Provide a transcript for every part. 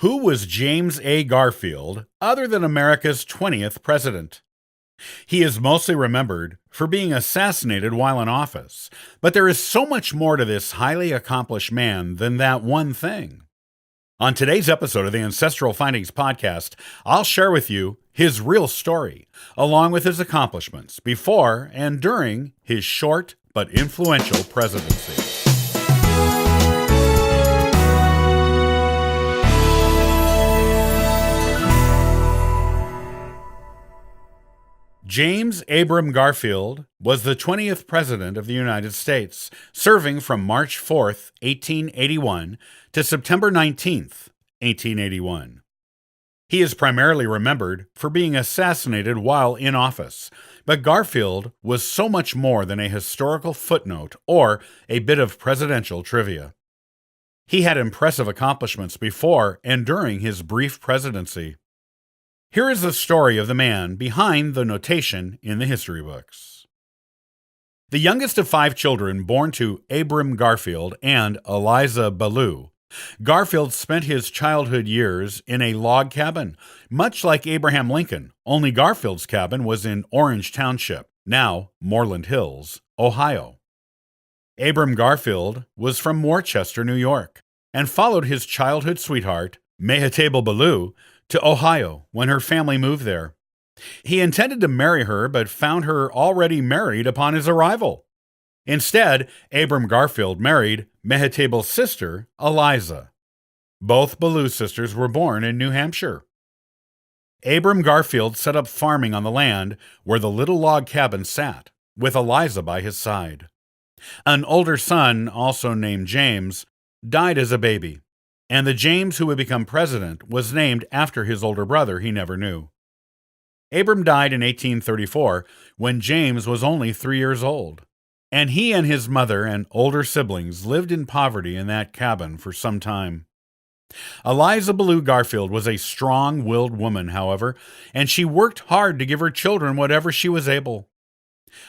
Who was James A. Garfield other than America's 20th president? He is mostly remembered for being assassinated while in office, but there is so much more to this highly accomplished man than that one thing. On today's episode of the Ancestral Findings Podcast, I'll share with you his real story, along with his accomplishments before and during his short but influential presidency. James Abram Garfield was the 20th President of the United States, serving from March 4th, 1881 to September 19th, 1881. He is primarily remembered for being assassinated while in office, but Garfield was so much more than a historical footnote or a bit of presidential trivia. He had impressive accomplishments before and during his brief presidency. Here is the story of the man behind the notation in the history books. The youngest of 5 children born to Abram Garfield and Eliza Ballou, Garfield spent his childhood years in a log cabin, much like Abraham Lincoln, only Garfield's cabin was in Orange Township, now Moreland Hills, Ohio. Abram Garfield was from Worcester, New York, and followed his childhood sweetheart, Mehatable Ballou, to Ohio when her family moved there. He intended to marry her, but found her already married upon his arrival. Instead, Abram Garfield married Mehatable's sister, Eliza. Both Ballou sisters were born in New Hampshire. Abram Garfield set up farming on the land where the little log cabin sat, with Eliza by his side. An older son, also named James, died as a baby, and the James who would become president was named after his older brother he never knew. Abram died in 1834 when James was only 3 years old, and he and his mother and older siblings lived in poverty in that cabin for some time. Eliza Ballou Garfield was a strong-willed woman, however, and she worked hard to give her children whatever she was able.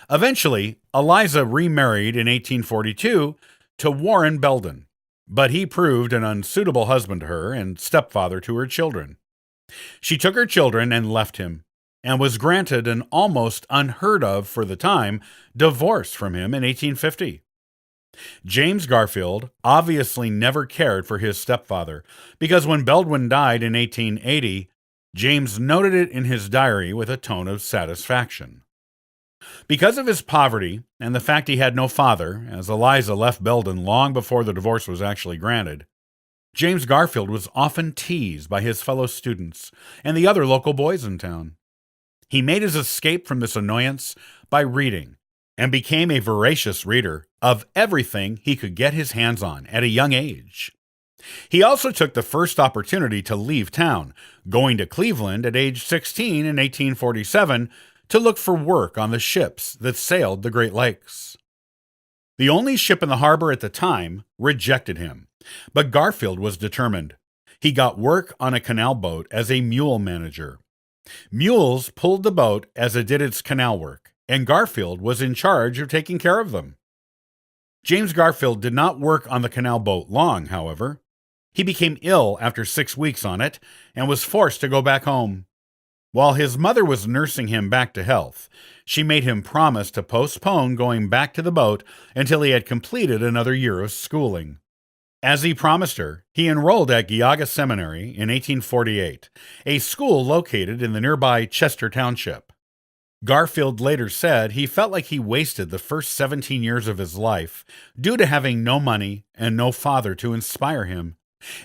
Eventually, Eliza remarried in 1842 to Warren Belden, but he proved an unsuitable husband to her and stepfather to her children. She took her children and left him, and was granted an almost unheard of for the time divorce from him in 1850. James Garfield obviously never cared for his stepfather, because when Belden died in 1880, James noted it in his diary with a tone of satisfaction. Because of his poverty and the fact he had no father, as Eliza left Belden long before the divorce was actually granted, James Garfield was often teased by his fellow students and the other local boys in town. He made his escape from this annoyance by reading, and became a voracious reader of everything he could get his hands on at a young age. He also took the first opportunity to leave town, going to Cleveland at age 16 in 1847 to look for work on the ships that sailed the Great Lakes. The only ship in the harbor at the time rejected him, but Garfield was determined. He got work on a canal boat as a mule manager. Mules pulled the boat as it did its canal work, and Garfield was in charge of taking care of them. James Garfield did not work on the canal boat long, however. He became ill after 6 weeks on it and was forced to go back home. While his mother was nursing him back to health, she made him promise to postpone going back to the boat until he had completed another year of schooling. As he promised her, he enrolled at Geauga Seminary in 1848, a school located in the nearby Chester Township. Garfield later said he felt like he wasted the first 17 years of his life due to having no money and no father to inspire him,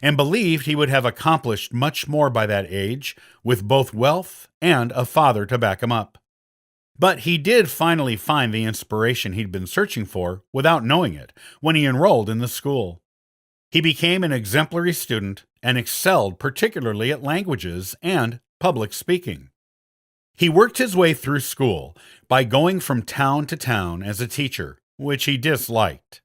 and believed he would have accomplished much more by that age with both wealth and a father to back him up. But he did finally find the inspiration he'd been searching for without knowing it when he enrolled in the school. He became an exemplary student and excelled particularly at languages and public speaking. He worked his way through school by going from town to town as a teacher, which he disliked.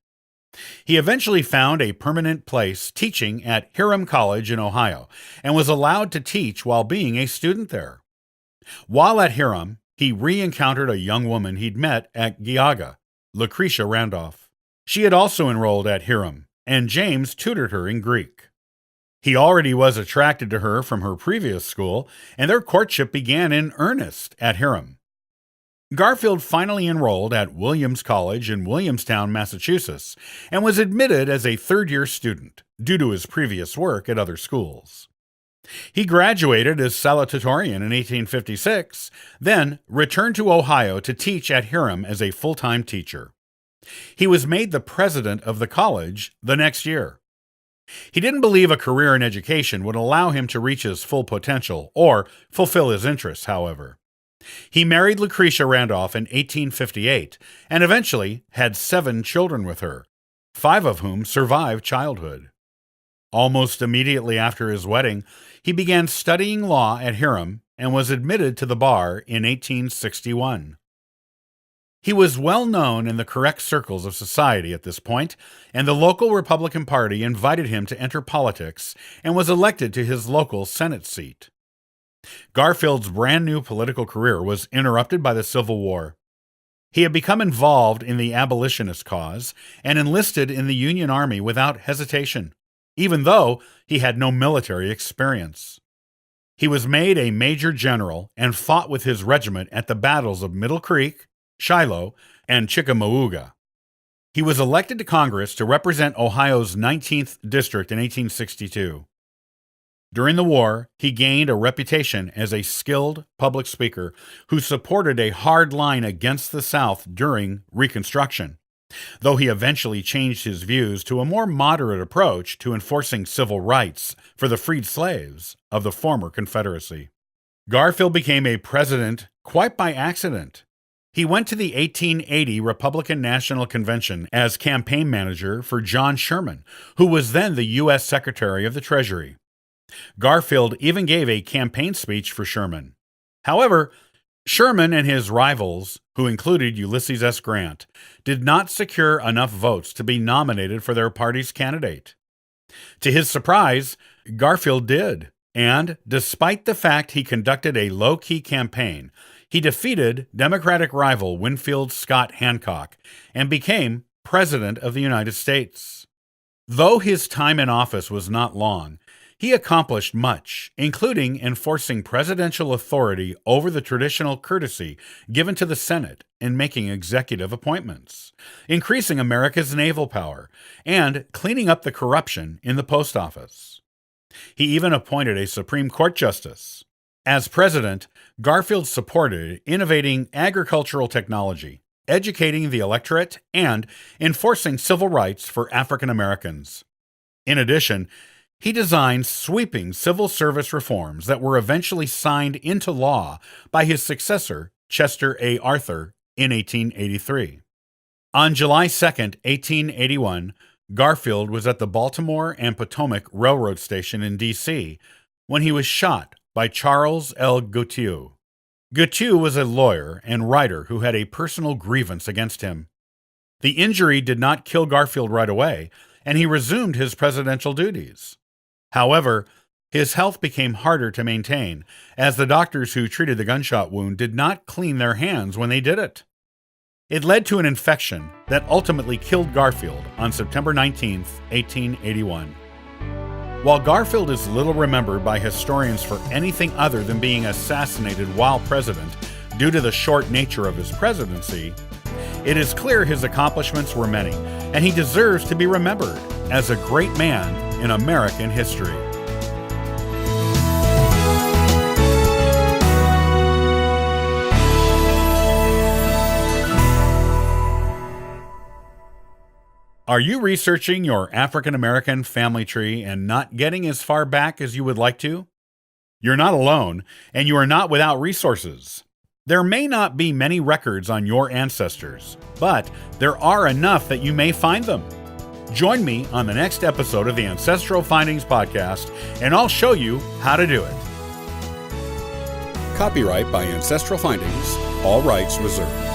He eventually found a permanent place teaching at Hiram College in Ohio and was allowed to teach while being a student there. While at Hiram, he re-encountered a young woman he'd met at Geauga, Lucretia Randolph. She had also enrolled at Hiram, and James tutored her in Greek. He already was attracted to her from her previous school, and their courtship began in earnest at Hiram. Garfield finally enrolled at Williams College in Williamstown, Massachusetts, and was admitted as a third-year student due to his previous work at other schools. He graduated as salutatorian in 1856, then returned to Ohio to teach at Hiram as a full-time teacher. He was made the president of the college the next year. He didn't believe a career in education would allow him to reach his full potential or fulfill his interests, however. He married Lucretia Randolph in 1858 and eventually had 7 children with her, 5 of whom survived childhood. Almost immediately after his wedding, he began studying law at Hiram and was admitted to the bar in 1861. He was well known in the correct circles of society at this point, and the local Republican Party invited him to enter politics and was elected to his local Senate seat. Garfield's brand new political career was interrupted by the Civil War. He had become involved in the abolitionist cause and enlisted in the Union Army without hesitation, even though he had no military experience. He was made a major general and fought with his regiment at the battles of Middle Creek, Shiloh, and Chickamauga. He was elected to Congress to represent Ohio's 19th District in 1862. During the war, he gained a reputation as a skilled public speaker who supported a hard line against the South during Reconstruction, though he eventually changed his views to a more moderate approach to enforcing civil rights for the freed slaves of the former Confederacy. Garfield became a president quite by accident. He went to the 1880 Republican National Convention as campaign manager for John Sherman, who was then the U.S. Secretary of the Treasury. Garfield even gave a campaign speech for Sherman. However, Sherman and his rivals, who included Ulysses S. Grant, did not secure enough votes to be nominated for their party's candidate. To his surprise, Garfield did, and despite the fact he conducted a low-key campaign, he defeated Democratic rival Winfield Scott Hancock and became President of the United States. Though his time in office was not long, he accomplished much, including enforcing presidential authority over the traditional courtesy given to the Senate in making executive appointments, increasing America's naval power, and cleaning up the corruption in the post office. He even appointed a Supreme Court justice. As president, Garfield supported innovating agricultural technology, educating the electorate, and enforcing civil rights for African Americans. In addition, he designed sweeping civil service reforms that were eventually signed into law by his successor, Chester A. Arthur, in 1883. On July 2, 1881, Garfield was at the Baltimore and Potomac Railroad Station in D.C. when he was shot by Charles L. Goutier. Goutier was a lawyer and writer who had a personal grievance against him. The injury did not kill Garfield right away, and he resumed his presidential duties. However, his health became harder to maintain, as the doctors who treated the gunshot wound did not clean their hands when they did it. It led to an infection that ultimately killed Garfield on September 19, 1881. While Garfield is little remembered by historians for anything other than being assassinated while president due to the short nature of his presidency, it is clear his accomplishments were many, and he deserves to be remembered as a great man in American history. Are you researching your African American family tree and not getting as far back as you would like to? You're not alone, and you are not without resources. There may not be many records on your ancestors, but there are enough that you may find them. Join me on the next episode of the Ancestral Findings Podcast, and I'll show you how to do it. Copyright by Ancestral Findings, all rights reserved.